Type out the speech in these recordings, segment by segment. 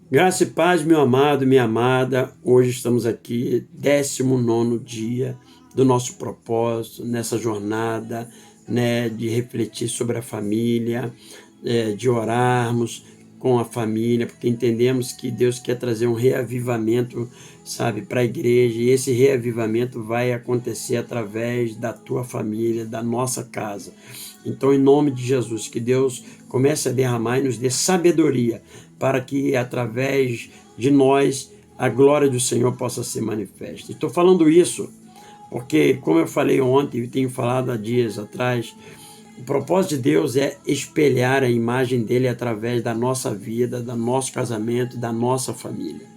Graça e paz, meu amado, minha amada. Hoje estamos aqui, 19º dia do nosso propósito, nessa jornada, né, de refletir sobre a família, de orarmos com a família, porque entendemos que Deus quer trazer um reavivamento, sabe, para a igreja, e esse reavivamento vai acontecer através da tua família, da nossa casa. Então, em nome de Jesus, que Deus comece a derramar e nos dê sabedoria, para que através de nós a glória do Senhor possa ser manifesta. Estou falando isso porque, como eu falei ontem e tenho falado há dias atrás, o propósito de Deus é espelhar a imagem dele através da nossa vida, do nosso casamento, da nossa família.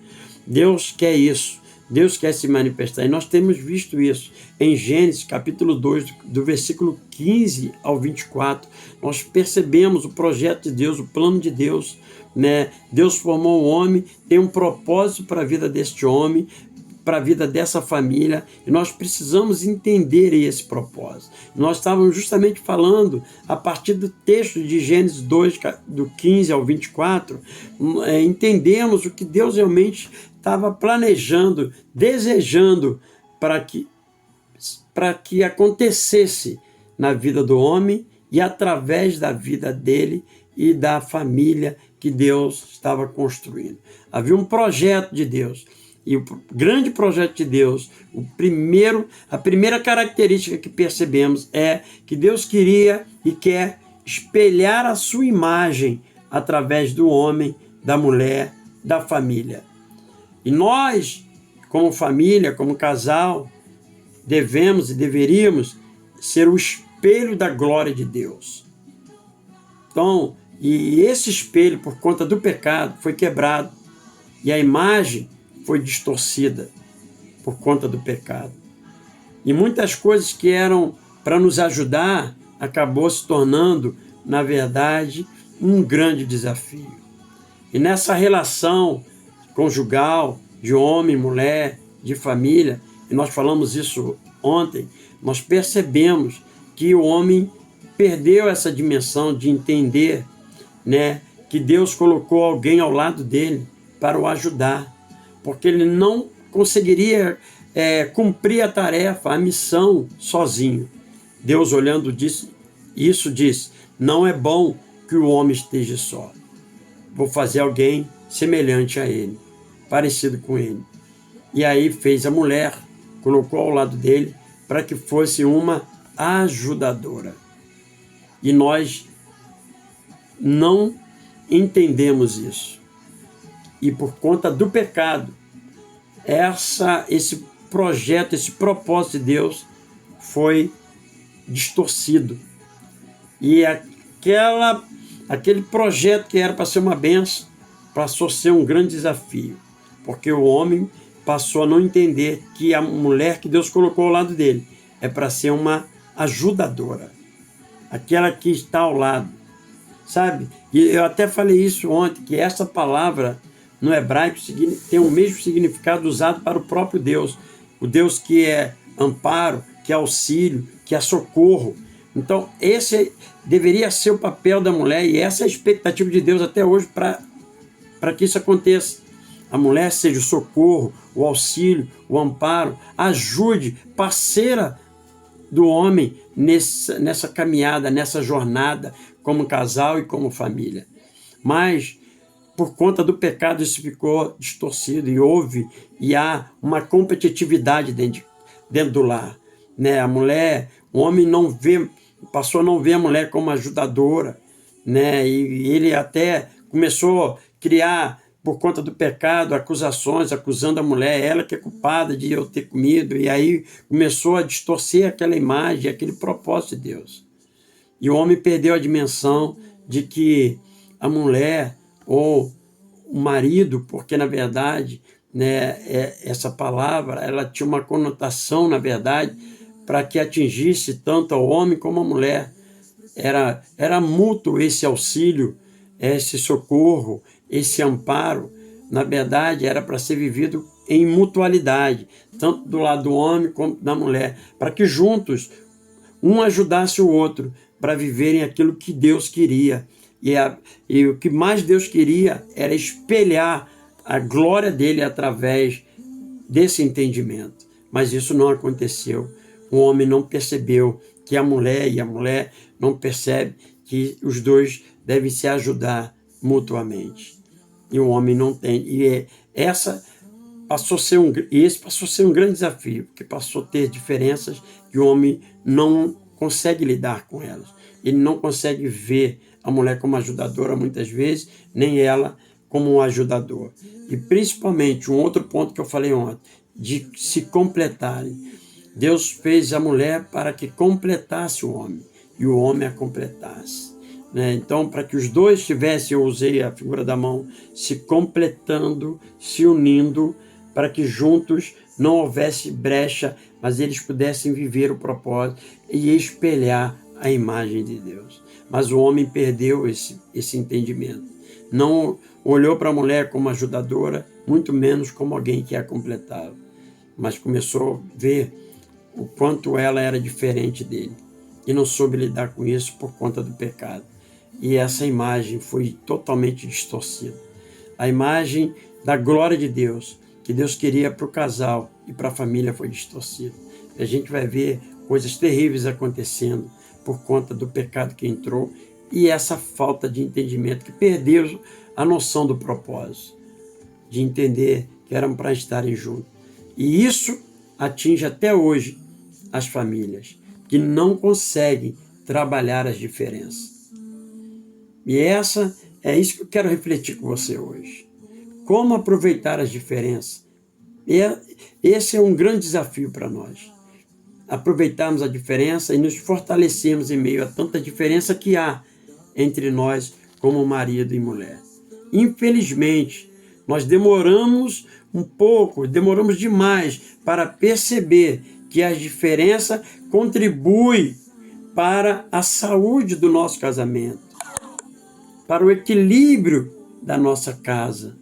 Deus quer isso. Deus quer se manifestar. E nós temos visto isso em Gênesis, capítulo 2, do versículo 15 ao 24. Nós percebemos o projeto de Deus, o plano de Deus, né? Deus formou o homem, tem um propósito para a vida deste homem, para a vida dessa família, e nós precisamos entender esse propósito. Nós estávamos justamente falando, a partir do texto de Gênesis 2, do 15 ao 24, entendemos o que Deus realmente estava planejando, desejando para que acontecesse na vida do homem e através da vida dele e da família que Deus estava construindo. Havia um projeto de Deus. E o grande projeto de Deus, a primeira característica que percebemos é que Deus queria e quer espelhar a sua imagem através do homem, da mulher, da família. E nós, como família, como casal, devemos e deveríamos ser o espelho da glória de Deus. Então, e esse espelho, por conta do pecado, foi quebrado. E a imagem foi distorcida por conta do pecado. E muitas coisas que eram para nos ajudar, acabou se tornando, na verdade, um grande desafio. E nessa relação conjugal, de homem, mulher, de família, e nós falamos isso ontem, nós percebemos que o homem perdeu essa dimensão de entender, né, que Deus colocou alguém ao lado dele para o ajudar, porque ele não conseguiria cumprir a tarefa, a missão sozinho. Deus, olhando isso, disse: não é bom que o homem esteja só. Vou fazer alguém semelhante a ele, parecido com ele. E aí fez a mulher, colocou ao lado dele para que fosse uma ajudadora. E nós não entendemos isso. E por conta do pecado, esse projeto, esse propósito de Deus foi distorcido. E aquele projeto que era para ser uma bênção, passou a ser um grande desafio. Porque o homem passou a não entender que a mulher que Deus colocou ao lado dele é para ser uma ajudadora. Aquela que está ao lado. Sabe? E eu até falei isso ontem, que essa palavra no hebraico tem o mesmo significado usado para o próprio Deus. O Deus que é amparo, que é auxílio, que é socorro. Então, esse deveria ser o papel da mulher, e essa é a expectativa de Deus até hoje para que isso aconteça. A mulher seja o socorro, o auxílio, o amparo, ajude, parceira do homem nessa caminhada, nessa jornada, como casal e como família. Mas, por conta do pecado, isso ficou distorcido e há uma competitividade dentro do lar. Né? A mulher, o homem passou a não ver a mulher como ajudadora, né? E ele até começou a criar, por conta do pecado, acusações, acusando a mulher, ela que é culpada de eu ter comido, e aí começou a distorcer aquela imagem, aquele propósito de Deus. E o homem perdeu a dimensão de que a mulher ou o marido, porque na verdade, né, essa palavra ela tinha uma conotação, na verdade, para que atingisse tanto ao homem como à mulher. Era mútuo esse auxílio, esse socorro, esse amparo. Na verdade, era para ser vivido em mutualidade, tanto do lado do homem como da mulher, para que juntos um ajudasse o outro para viverem aquilo que Deus queria. E o que mais Deus queria era espelhar a glória dele através desse entendimento. Mas isso não aconteceu. O homem não percebeu que a mulher, e a mulher não percebe que os dois devem se ajudar mutuamente. E o homem não tem. Esse passou a ser um grande desafio, porque passou a ter diferenças que o homem não consegue lidar com elas. Ele não consegue ver a mulher como ajudadora muitas vezes, nem ela como um ajudador. E principalmente, um outro ponto que eu falei ontem, de se completarem. Deus fez a mulher para que completasse o homem, e o homem a completasse. Então, para que os dois tivessem, eu usei a figura da mão, se completando, se unindo, para que juntos não houvesse brecha, mas eles pudessem viver o propósito e espelhar a imagem de Deus. Mas o homem perdeu esse entendimento. Não olhou para a mulher como ajudadora, muito menos como alguém que a completava. Mas começou a ver o quanto ela era diferente dele. E não soube lidar com isso por conta do pecado. E essa imagem foi totalmente distorcida. A imagem da glória de Deus, que Deus queria para o casal e para a família, foi distorcida. E a gente vai ver coisas terríveis acontecendo por conta do pecado que entrou e essa falta de entendimento, que perdeu a noção do propósito, de entender que eram para estarem juntos. E isso atinge até hoje as famílias, que não conseguem trabalhar as diferenças. E é isso que eu quero refletir com você hoje. Como aproveitar as diferenças? Esse é um grande desafio para nós. Aproveitarmos a diferença e nos fortalecermos em meio a tanta diferença que há entre nós como marido e mulher. Infelizmente, nós demoramos um pouco, demoramos demais para perceber que a diferença contribui para a saúde do nosso casamento, para o equilíbrio da nossa casa.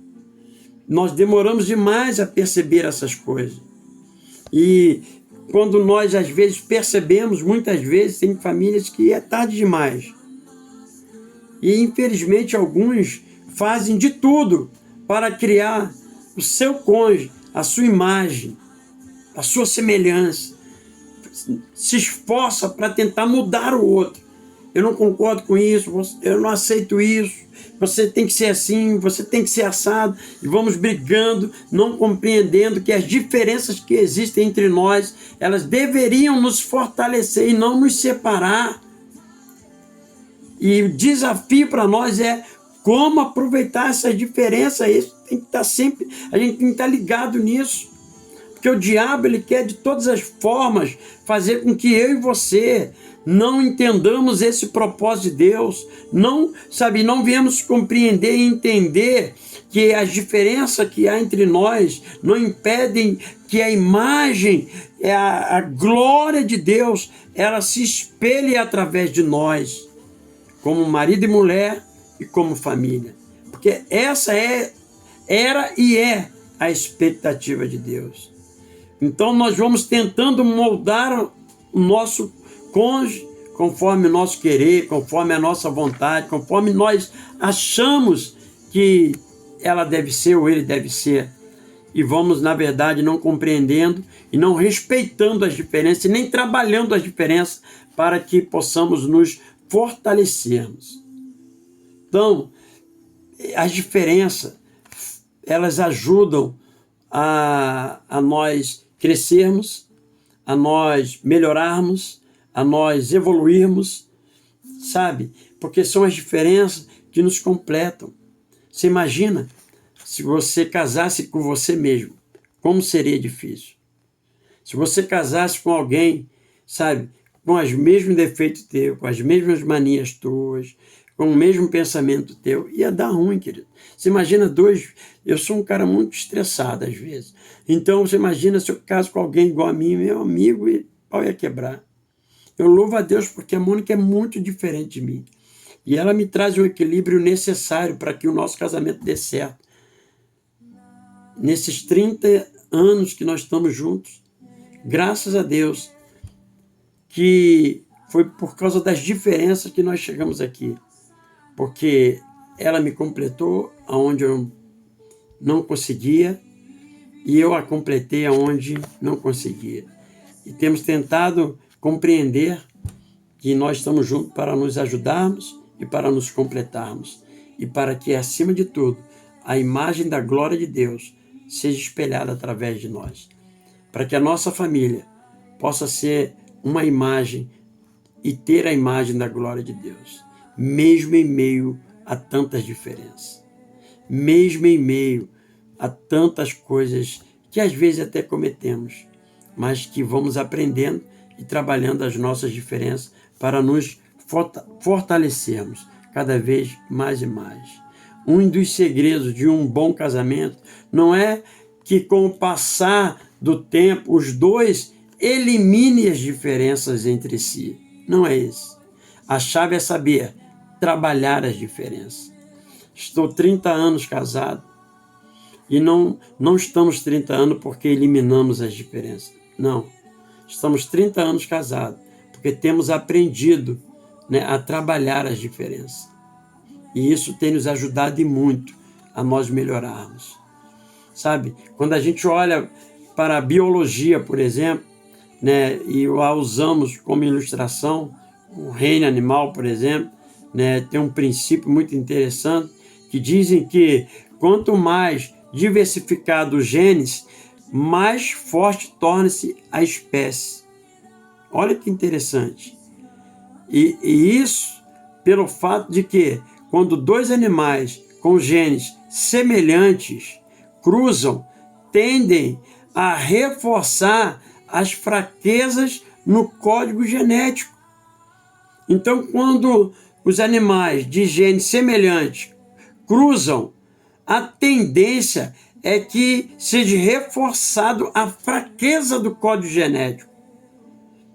Nós demoramos demais a perceber essas coisas. E quando nós, às vezes, percebemos, muitas vezes, tem famílias que é tarde demais. E, infelizmente, alguns fazem de tudo para criar o seu cônjuge, a sua imagem, a sua semelhança. Se esforça para tentar mudar o outro. Eu não concordo com isso, eu não aceito isso, você tem que ser assim, você tem que ser assado, e vamos brigando, não compreendendo que as diferenças que existem entre nós, elas deveriam nos fortalecer e não nos separar. E o desafio para nós é como aproveitar essas diferenças. Isso tem que estar sempre, a gente tem que estar ligado nisso. Porque o diabo, ele quer de todas as formas fazer com que eu e você não entendamos esse propósito de Deus, não viemos compreender e entender que as diferenças que há entre nós não impedem que a imagem, a glória de Deus, ela se espelhe através de nós, como marido e mulher e como família. Porque essa era e é a expectativa de Deus. Então nós vamos tentando moldar o nosso cônjuge conforme o nosso querer, conforme a nossa vontade, conforme nós achamos que ela deve ser ou ele deve ser. E vamos, na verdade, não compreendendo e não respeitando as diferenças, e nem trabalhando as diferenças para que possamos nos fortalecermos. Então, as diferenças, elas ajudam a nós crescermos, a nós melhorarmos, a nós evoluirmos, sabe? Porque são as diferenças que nos completam. Você imagina se você casasse com você mesmo, como seria difícil. Se você casasse com alguém, sabe, com os mesmos defeitos teus, com as mesmas manias tuas, com o mesmo pensamento teu, ia dar ruim, querido. Você imagina dois... Eu sou um cara muito estressado às vezes. Então você imagina se eu caso com alguém igual a mim, meu amigo, e pau ia quebrar. Eu louvo a Deus porque a Mônica é muito diferente de mim. E ela me traz o equilíbrio necessário para que o nosso casamento dê certo. Nesses 30 anos que nós estamos juntos, graças a Deus, que foi por causa das diferenças que nós chegamos aqui. Porque ela me completou aonde eu não conseguia e eu a completei aonde não conseguia. E temos tentado compreender que nós estamos juntos para nos ajudarmos e para nos completarmos. E para que, acima de tudo, a imagem da glória de Deus seja espelhada através de nós. Para que a nossa família possa ser uma imagem e ter a imagem da glória de Deus, mesmo em meio a tantas diferenças, mesmo em meio a tantas coisas que às vezes até cometemos, mas que vamos aprendendo e trabalhando as nossas diferenças para nos fortalecermos cada vez mais e mais. Um dos segredos de um bom casamento não é que com o passar do tempo os dois eliminem as diferenças entre si. Não é isso. A chave é saber trabalhar as diferenças. Estou 30 anos casado e não estamos 30 anos porque eliminamos as diferenças. Não. Estamos 30 anos casados porque temos aprendido, a trabalhar as diferenças. E isso tem nos ajudado e muito a nós melhorarmos. Sabe? Quando a gente olha para a biologia, por exemplo, e a usamos como ilustração, o reino animal, por exemplo, tem um princípio muito interessante que dizem que quanto mais diversificado os genes, mais forte torna-se a espécie. Olha que interessante. E isso pelo fato de que quando dois animais com genes semelhantes cruzam, tendem a reforçar as fraquezas no código genético. Então, quando os animais de genes semelhantes cruzam, a tendência é que seja reforçado a fraqueza do código genético.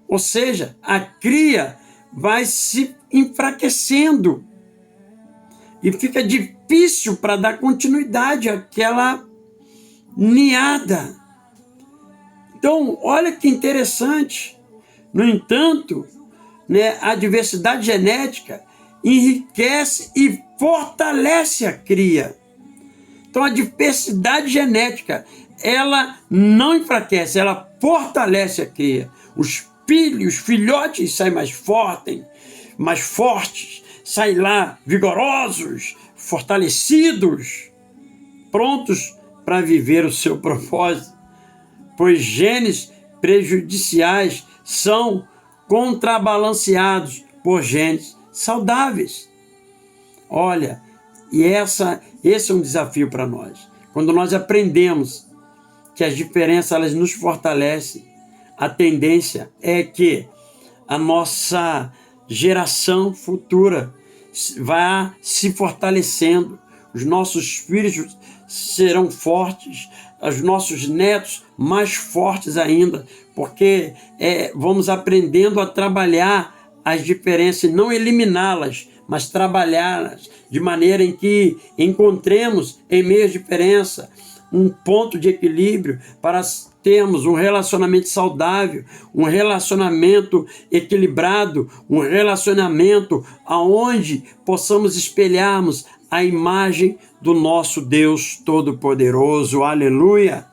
Ou seja, a cria vai se enfraquecendo e fica difícil para dar continuidade àquela ninhada. Então, olha que interessante. No entanto, a diversidade genética enriquece e fortalece a cria. Então, a diversidade genética, ela não enfraquece, ela fortalece a cria. Os filhotes saem mais fortes, saem lá vigorosos, fortalecidos, prontos para viver o seu propósito. Pois genes prejudiciais são contrabalanceados por genes saudáveis. Olha, e esse é um desafio para nós. Quando nós aprendemos que as diferenças elas nos fortalecem, a tendência é que a nossa geração futura vá se fortalecendo, os nossos filhos serão fortes, os nossos netos mais fortes ainda, porque vamos aprendendo a trabalhar as diferenças, não eliminá-las, mas trabalhá-las de maneira em que encontremos em meio às diferenças um ponto de equilíbrio para termos um relacionamento saudável, um relacionamento equilibrado, um relacionamento aonde possamos espelharmos a imagem do nosso Deus Todo-Poderoso. Aleluia!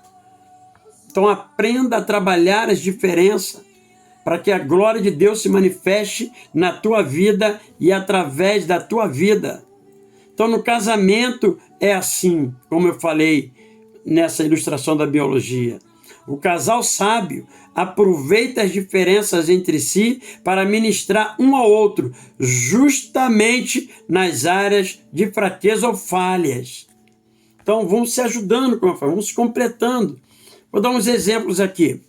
Então aprenda a trabalhar as diferenças para que a glória de Deus se manifeste na tua vida e através da tua vida. Então no casamento é assim, como eu falei nessa ilustração da biologia. O casal sábio aproveita as diferenças entre si para ministrar um ao outro, justamente nas áreas de fraqueza ou falhas. Então vamos se ajudando, vamos se completando. Vou dar uns exemplos aqui.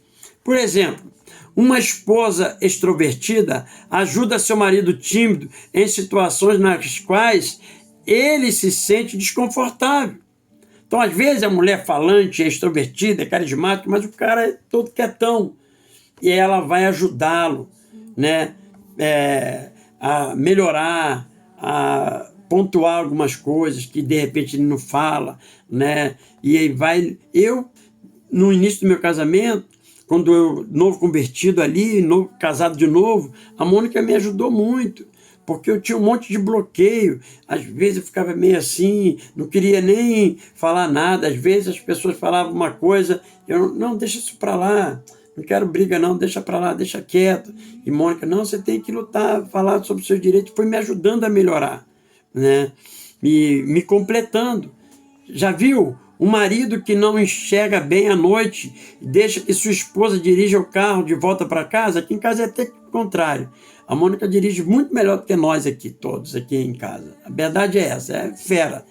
Por exemplo, uma esposa extrovertida ajuda seu marido tímido em situações nas quais ele se sente desconfortável. Então, às vezes, a mulher falante é extrovertida, é carismática, mas o cara é todo quietão. E ela vai ajudá-lo, a melhorar, a pontuar algumas coisas que, de repente, ele não fala, E aí no início do meu casamento, quando eu, novo convertido ali, novo casado de novo, a Mônica me ajudou muito, porque eu tinha um monte de bloqueio. Às vezes eu ficava meio assim, não queria nem falar nada. Às vezes as pessoas falavam uma coisa, eu não, deixa isso para lá, não quero briga não, deixa para lá, deixa quieto. E Mônica, não, você tem que lutar, falar sobre os seus direitos. Foi me ajudando a melhorar, né? Me completando. Já viu? Um marido que não enxerga bem à noite, deixa que sua esposa dirija o carro de volta para casa. Aqui em casa é até o contrário. A Mônica dirige muito melhor do que nós aqui, todos aqui em casa. A verdade é essa, é fera.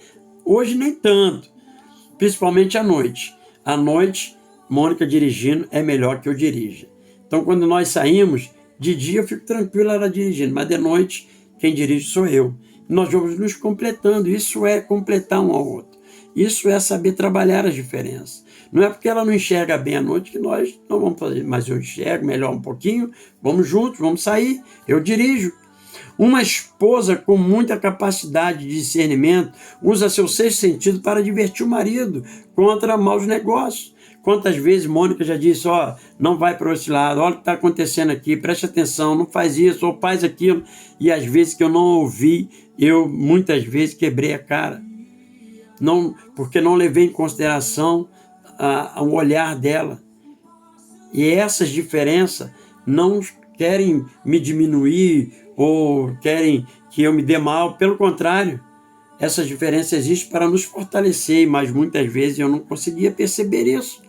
Hoje nem tanto, principalmente à noite. À noite, Mônica dirigindo é melhor que eu dirija. Então, quando nós saímos, de dia eu fico tranquilo ela dirigindo, mas de noite quem dirige sou eu. Nós vamos nos completando, isso é completar um ao outro. Isso é saber trabalhar as diferenças. Não é porque ela não enxerga bem à noite que nós não vamos fazer, mas eu enxergo melhor um pouquinho, vamos juntos, vamos sair, eu dirijo. Uma esposa com muita capacidade de discernimento usa seu sexto sentido para divertir o marido contra maus negócios. Quantas vezes Mônica já disse, não vai para esse lado, olha o que está acontecendo aqui, preste atenção, não faz isso, ou faz aquilo. E às vezes que eu não ouvi, eu muitas vezes quebrei a cara. Não, porque não levei em consideração o olhar dela. E essas diferenças não querem me diminuir ou querem que eu me dê mal. Pelo contrário, essas diferenças existem para nos fortalecer, mas muitas vezes eu não conseguia perceber isso.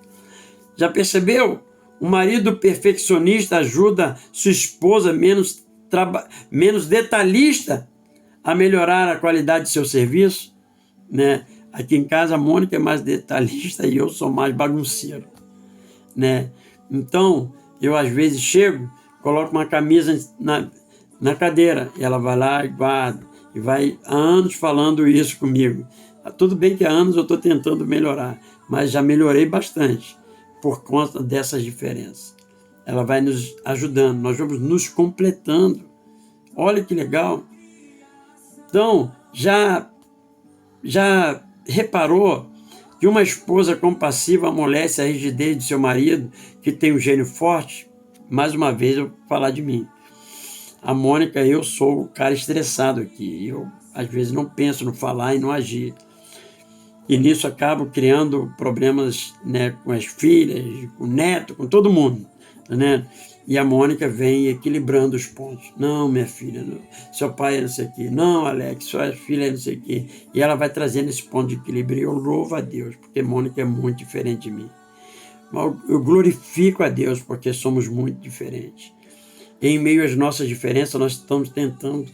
Já percebeu? O marido perfeccionista ajuda sua esposa menos detalhista a melhorar a qualidade de seu serviço, né? Aqui em casa a Mônica é mais detalhista e eu sou mais bagunceiro, né? Então, eu às vezes chego, coloco uma camisa na cadeira e ela vai lá e guarda. E vai há anos falando isso comigo. Tudo bem que há anos eu estou tentando melhorar, mas já melhorei bastante por conta dessas diferenças. Ela vai nos ajudando, nós vamos nos completando. Olha que legal. Então, já reparou que uma esposa compassiva amolece a rigidez de seu marido, que tem um gênio forte? Mais uma vez eu vou falar de mim. A Mônica, eu sou o cara estressado aqui. Eu, às vezes, não penso no falar e no agir. E nisso acabo criando problemas, né, com as filhas, com o neto, com todo mundo, né? E a Mônica vem equilibrando os pontos. Não, minha filha, não. Seu pai é não sei o quê. Não, Alex, sua filha é não sei o quê. E ela vai trazendo esse ponto de equilíbrio. E eu louvo a Deus, porque Mônica é muito diferente de mim. Mas eu glorifico a Deus, porque somos muito diferentes. Em meio às nossas diferenças, nós estamos tentando,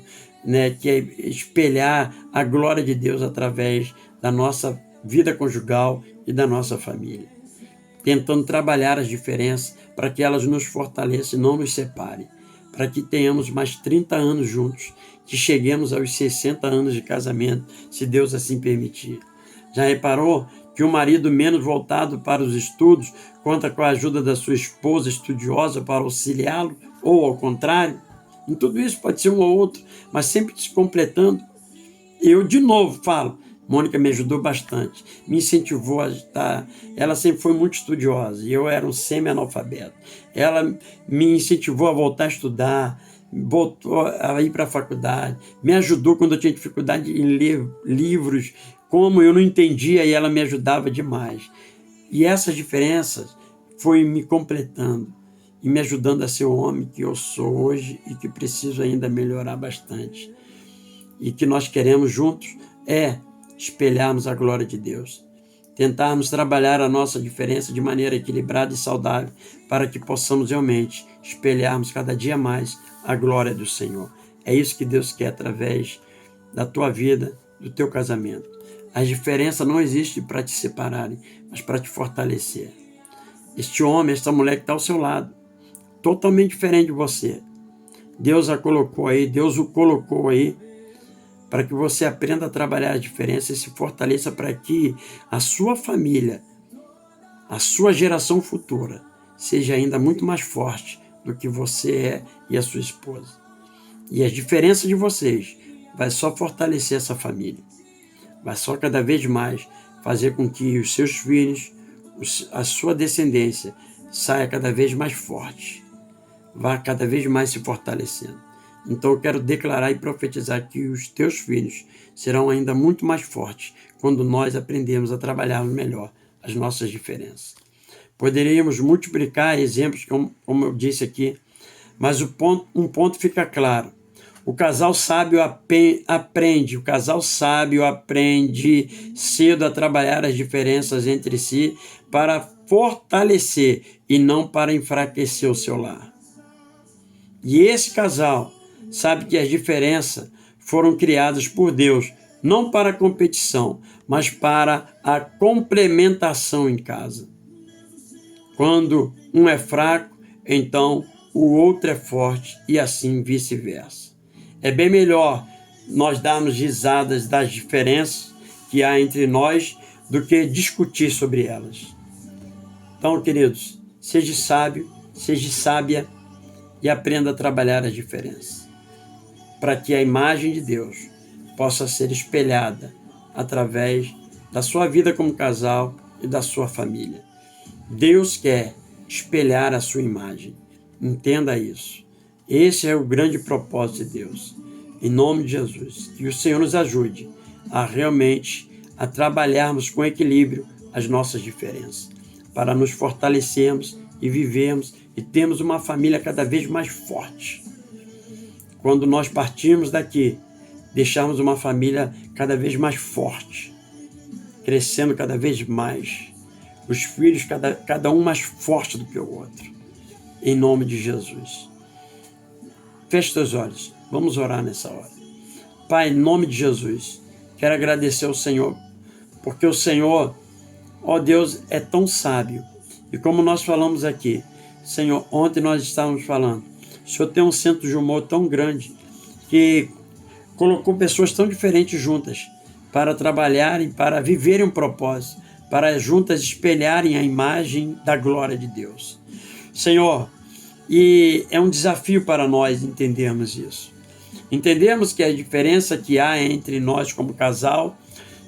né, espelhar a glória de Deus através da nossa vida conjugal e da nossa família. Tentando trabalhar as diferenças para que elas nos fortaleçam e não nos separem. Para que tenhamos mais 30 anos juntos, que cheguemos aos 60 anos de casamento, se Deus assim permitir. Já reparou que o marido menos voltado para os estudos conta com a ajuda da sua esposa estudiosa para auxiliá-lo? Ou ao contrário? Em tudo isso pode ser um ou outro, mas sempre se completando. Eu, de novo, falo, Mônica me ajudou bastante, me incentivou a estar. Ela sempre foi muito estudiosa e eu era um semi-analfabeto. Ela me incentivou a voltar a estudar, voltou a ir para a faculdade, me ajudou quando eu tinha dificuldade em ler livros, como eu não entendia, e ela me ajudava demais. E essas diferenças foi me completando e me ajudando a ser o homem que eu sou hoje e que preciso ainda melhorar bastante. E que nós queremos juntos espelharmos a glória de Deus. Tentarmos trabalhar a nossa diferença de maneira equilibrada e saudável para que possamos realmente espelharmos cada dia mais a glória do Senhor. É isso que Deus quer através da tua vida, do teu casamento. As diferenças não existem para te separarem, mas para te fortalecer. Este homem, esta mulher que está ao seu lado, totalmente diferente de você. Deus a colocou aí, Deus o colocou aí, para que você aprenda a trabalhar a diferença e se fortaleça para que a sua família, a sua geração futura, seja ainda muito mais forte do que você é e a sua esposa. E as diferenças de vocês vai só fortalecer essa família. Vai só cada vez mais fazer com que os seus filhos, a sua descendência, saia cada vez mais forte. Vá cada vez mais se fortalecendo. Então eu quero declarar e profetizar que os teus filhos serão ainda muito mais fortes quando nós aprendemos a trabalhar melhor as nossas diferenças. Poderíamos multiplicar exemplos, como eu disse aqui, mas um ponto fica claro. O casal sábio aprende cedo a trabalhar as diferenças entre si para fortalecer e não para enfraquecer o seu lar. E esse casal sabe que as diferenças foram criadas por Deus, não para a competição, mas para a complementação em casa. Quando um é fraco, então o outro é forte e assim vice-versa. É bem melhor nós darmos risadas das diferenças que há entre nós do que discutir sobre elas. Então, queridos, seja sábio, seja sábia e aprenda a trabalhar as diferenças, para que a imagem de Deus possa ser espelhada através da sua vida como casal e da sua família. Deus quer espelhar a sua imagem. Entenda isso. Esse é o grande propósito de Deus. Em nome de Jesus, que o Senhor nos ajude a realmente a trabalharmos com equilíbrio as nossas diferenças, para nos fortalecermos e vivermos e termos uma família cada vez mais forte. Quando nós partirmos daqui, deixarmos uma família cada vez mais forte, crescendo cada vez mais, os filhos cada um mais forte do que o outro, em nome de Jesus. Feche seus olhos, vamos orar nessa hora. Pai, em nome de Jesus, quero agradecer ao Senhor, porque o Senhor, ó Deus, é tão sábio. E como nós falamos aqui, Senhor, ontem nós estávamos falando, o Senhor tem um centro de humor tão grande que colocou pessoas tão diferentes juntas para trabalharem, para viverem um propósito, para juntas espelharem a imagem da glória de Deus. Senhor, e é um desafio para nós entendermos isso. Entendemos que a diferença que há entre nós como casal,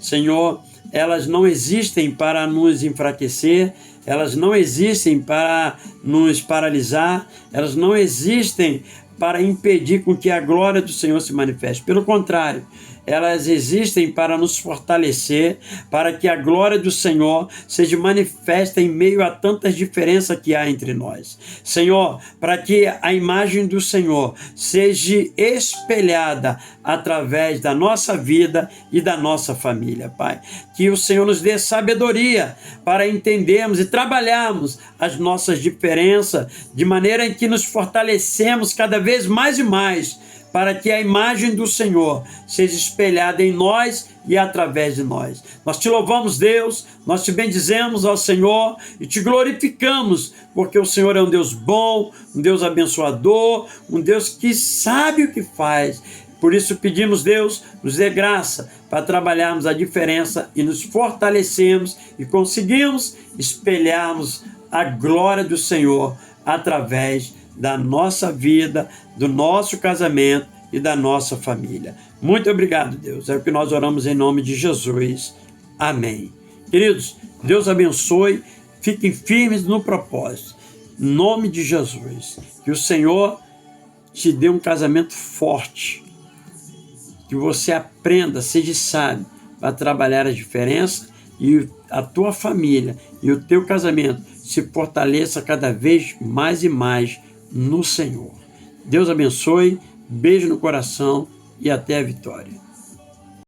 Senhor, elas não existem para nos enfraquecer, elas não existem para nos paralisar, elas não existem para impedir com que a glória do Senhor se manifeste. Pelo contrário, elas existem para nos fortalecer, para que a glória do Senhor seja manifesta em meio a tantas diferenças que há entre nós. Senhor, para que a imagem do Senhor seja espelhada através da nossa vida e da nossa família, Pai. Que o Senhor nos dê sabedoria para entendermos e trabalharmos as nossas diferenças de maneira em que nos fortalecemos cada vez mais e mais, para que a imagem do Senhor seja espelhada em nós e através de nós. Nós te louvamos, Deus, nós te bendizemos, ó Senhor, e te glorificamos, porque o Senhor é um Deus bom, um Deus abençoador, um Deus que sabe o que faz. Por isso pedimos, Deus, nos dê graça para trabalharmos a diferença e nos fortalecermos e conseguimos espelharmos a glória do Senhor através da nossa vida, do nosso casamento e da nossa família. Muito obrigado, Deus. É o que nós oramos em nome de Jesus. Amém. Queridos, Deus abençoe. Fiquem firmes no propósito. Em nome de Jesus. Que o Senhor te dê um casamento forte. Que você aprenda, seja sábio, para trabalhar a diferença e a tua família e o teu casamento se fortaleça cada vez mais e mais no Senhor. Deus abençoe, beijo no coração e até a vitória.